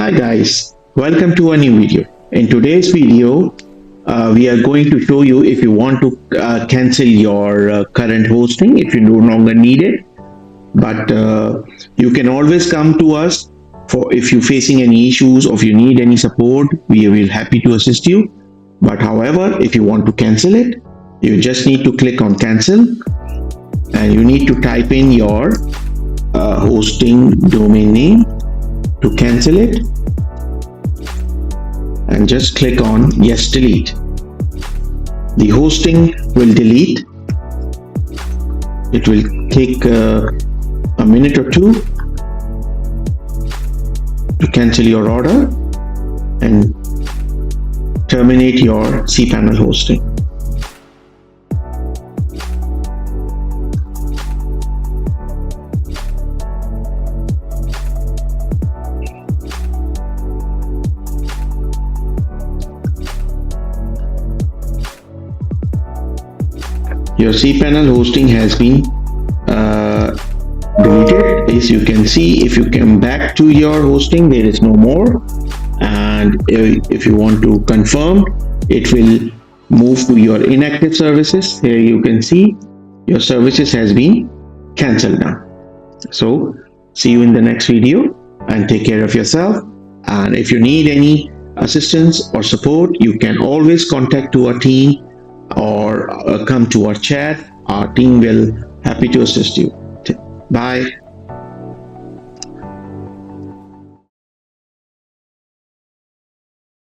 Hi guys, welcome to a new video. In today's video, we are going to show you if you want to cancel your current hosting if you no longer need it. But you can always come to us for if you're facing any issues or if you need any support. We will happy to assist you. But however, if you want to cancel it, you just need to click on cancel and you need to type in your hosting domain name to cancel it, and just click on yes delete. The hosting will delete. It will take a minute or two to cancel your order and terminate your cPanel hosting. Your cPanel hosting has been deleted. As you can see, if you come back to your hosting, there is no more. And if you want to confirm, it will move to your inactive services. Here you can see your services has been cancelled now. So see you in the next video and take care of yourself. And if you need any assistance or support, you can always contact to our team or come to our chat. Our team will happy to assist you. Bye.